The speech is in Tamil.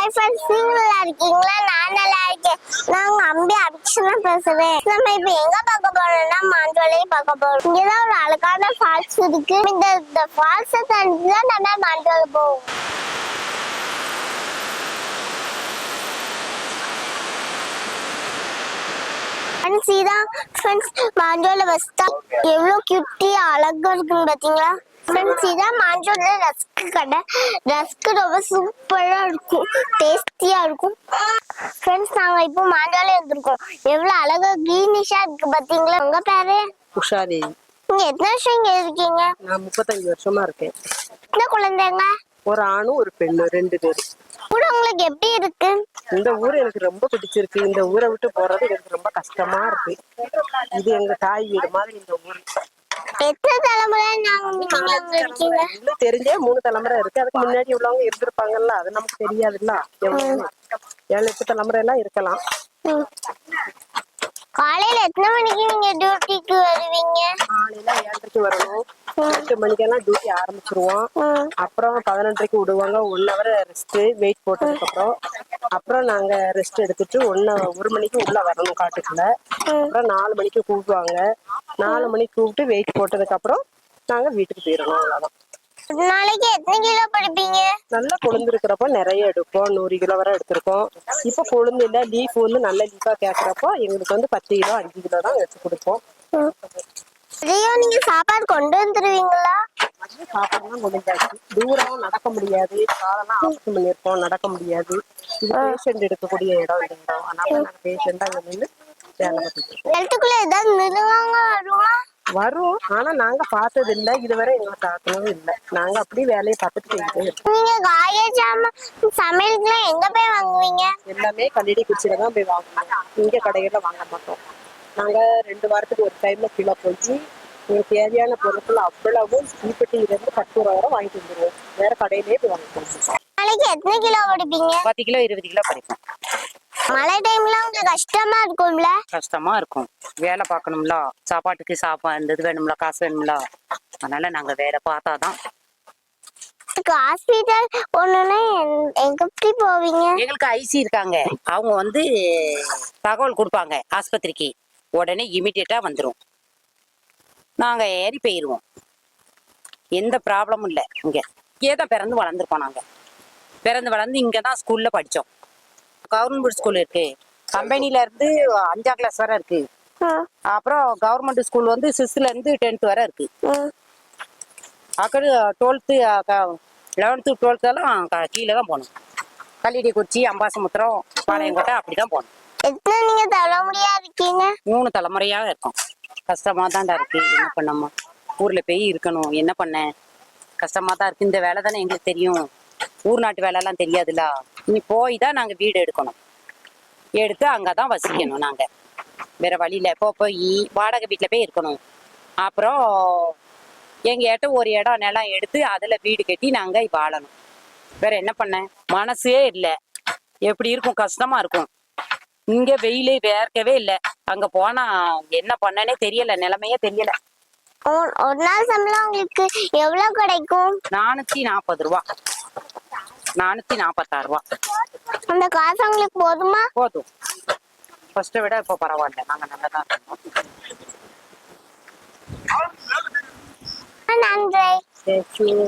ஹாய் ஃப்ரெண்ட்ஸ், நீங்க நல்லா இருக்கீங்களா? நான் நல்லா இருக்கேன். நாங்க அம்பி அபிஷனா பேசுறேன். நம்ம இப்ப எங்க பார்க்க போறோம்னா மாஞ்சோலையை பார்க்க போறோம். இங்கதான் ஒரு அழகான ஃபால்ஸ் இருக்கு. இந்த ஃபால்ஸை தாண்டி தான் நம்ம மாஞ்சோலை போவோம். மாஞ்சோலை பஸ் ஸ்டாப் எவ்வளவு கியூட்டியா அழகா இருக்குன்னு பாத்தீங்களா? இதான் மாஞ்சோலை ரஸ்க் கடை. ரஸ்க் ரொம்ப சூப்பரா இருக்கும், டேஸ்டியா இருக்கும். ஃப்ரெண்ட்ஸ், நாங்க இப்போ மாஞ்சோலை வந்திருக்கோம். எவ்வளவு அழகா கிரீனிஷா இருக்கு பாத்தீங்களா? உங்க பேரு? உஷாதேவி. நீங்க எத்தனை வருஷம் இங்க இருக்கீங்க? நான் 35 வருஷமா இருக்கேன். எத்தனை குழந்தைங்க? ஒரு ஆணும் ஒரு பெண்ணு, 2 பேரு. கூட உங்களுக்கு எப்படி இருக்கு? இந்த ஊர் எனக்கு ரொம்ப பிடிச்சிருக்கு. இந்த ஊரை விட்டு போறது எனக்கு ரொம்ப கஷ்டமா இருக்கு. இது எங்க தாய் வீடு மாதிரி இந்த ஊர். எத்தனை தலைமுறை இருக்கீங்க? இன்னும் தெரிஞ்சே 3 தலைமுறை இருக்கு. அதுக்கு முன்னாடி உள்ளவங்க இருந்திருப்பாங்கல்ல, அது நமக்கு தெரியாதுல்ல. 7-8 தலைமுறை எல்லாம் இருக்கலாம். காலையில எத்தனை மணிக்கு நீங்க டியூட்டிக்கு வருவீங்க? காலையில 7:30 வரணும். 8 மணிக்கெல்லாம் டியூட்டி ஆரம்பிச்சிருவோம். அப்புறம் 11:30 விடுவாங்க. 1 hour ரெஸ்ட், வெயிட் போட்டதுக்கு அப்புறம் நாங்க ரெஸ்ட் எடுத்துட்டு 1 மணிக்கு உள்ள வரணும் காட்டுக்குள்ள. அப்புறம் 4 மணிக்கு கூப்பிடுவாங்க. 4 மணிக்கு கூப்பிட்டு வெயிட் போட்டதுக்கு அப்புறம் நாங்க வீட்டுக்கு போயிடணும். அவ்வளவுதான். நாளைக்கு எத்தனை கிலோ படிப்பீங்க? நல்லா கொழுந்து இருக்கிறப்ப நிறைய எடுப்போம். 100 கிலோ வரை எடுத்திருக்கோம். இப்ப கொழுந்து இல்ல, லீஃப் வந்து நல்ல லீஃபா கேட்கறப்போ எங்களுக்கு வந்து 10 கிலோ 5 கிலோ தான் வச்சு கொடுப்போம். நீங்க சாப்பாடு கொண்டு வந்துருவீங்களா? சாப்பாடுலாம் கொண்டாச்சு. தூரம் நடக்க முடியாது, காலெல்லாம் ஆபத்து பண்ணிருக்கோம், நடக்க முடியாது. இது பேஷண்ட் எடுக்கக்கூடிய இடம். இந்த இடம் அதனால நாங்க பேஷண்டா இங்க நின்று வேலை பார்த்துட்டு வரும். ஆனா நாங்க பார்த்தது இல்லை, இதுவரை எங்களை தாக்கணும் இல்லை. நாங்க அப்படி வேலையை பார்த்துட்டு போயிட்டே இருக்கோம். நீங்க காய்கறி சாமான் சமையலுக்குலாம் எங்க போய் வாங்குவீங்க? எல்லாமே கல்லடி குச்சியில தான் போய் வாங்குவோம். இங்க கடைகள்ல வாங்க மாட்டோம். நாங்க 2 வாரத்துக்கு ஒரு டைம்ல கீழே போய் உங்களுக்கு தேவையான பொருட்கள் அவ்வளவும் தீப்பெட்டியிலிருந்து 10 ரூபா வரை வாங்கிட்டு வந்துருவோம். வேற கடையிலேயே போய் வாங்கிப்போம். நாளைக்கு எத்தனை கிலோ படிப்பீங்க? 10 கிலோ 20 கிலோ படிப்போம். மழை டைம்ல உங்களுக்கு கஷ்டமா இருக்கும்ல? கஷ்டமா இருக்கும். வேலை பார்க்கணும்ல, சாப்பாட்டுக்கு சாப்பாடு வேணும்ல, காசு வேணும்ல. அதனால நாங்க வேலை பார்த்தாதான். ஹாஸ்பிட்டல் போகணும்னா எப்படி போவீங்க? எங்களுக்கு ஐசி இருக்காங்க. அவங்க வந்து தகவல் கொடுப்பாங்க ஆஸ்பத்திரிக்கு. உடனே இமிடியேட்டா வந்துடும். நாங்க ஏறி போயிடுவோம். எந்த ப்ராப்ளமும் இல்லை. இங்கேதான் பிறந்து வளர்ந்துருக்கோம். நாங்க பிறந்து வளர்ந்து இங்கதான் ஸ்கூல்ல படிச்சோம். கவர்மெண்ட் ஸ்கூல் இருக்கு. கம்பெனில இருந்து 5ஆம் கிளாஸ் வரை இருக்கு. அப்புறம் கவர்மெண்ட் ஸ்கூல் வந்து 6th இருந்து 10th வரை இருக்கு. அக்கடு 12th 11th 12th எல்லாம் கீழே தான் போகணும். கல்லிடி குறிச்சி, அம்பாசமுத்திரம், பாளையங்கோட்டை அப்படிதான் போகணும். எத்தனை நீங்க தலைமுறையா இருக்கீங்க? 3 தலைமுறையாக இருக்கும். கஷ்டமா தான்டா இருக்கு. என்ன பண்ணாம ஊர்ல போய் இருக்கணும். என்ன பண்ண கஷ்டமா தான் இருக்கு. இந்த வேலை தானே எங்களுக்கு தெரியும். ஊர் நாட்டு வேலை எல்லாம் தெரியாதுல்ல. இனி போய் தான் நாங்க வீடு எடுக்கணும். எடுத்து அங்கதான் வசிக்கணும். நாங்க வேற வழியில போய் வாடகை வீட்டுல போய் இருக்கணும். அப்புறம் எங்க ஏட்ட ஒரு இடம் நிலம் எடுத்து அதுல வீடு கட்டி நாங்க வாழணும். வேற என்ன பண்ண மனசே இல்லை. எப்படி இருக்கும், கஷ்டமா இருக்கும். இங்க வெயிலே வேர்க்கவே இல்லை. அங்க போனா என்ன பண்ணனே தெரியல, நிலைமையே தெரியல. ஒரு நாள் சம்பளம் உங்களுக்கு எவ்வளவு கிடைக்கும்? 440 ரூபா, 446 ரூபா. அந்த காசு உங்களுக்கு போதுமா? போதும். ஃபர்ஸ்ட்டை விட இப்போ பரவாயில்ல. நாங்க நல்லதான் இருக்கோம். நன்றி. Thank you.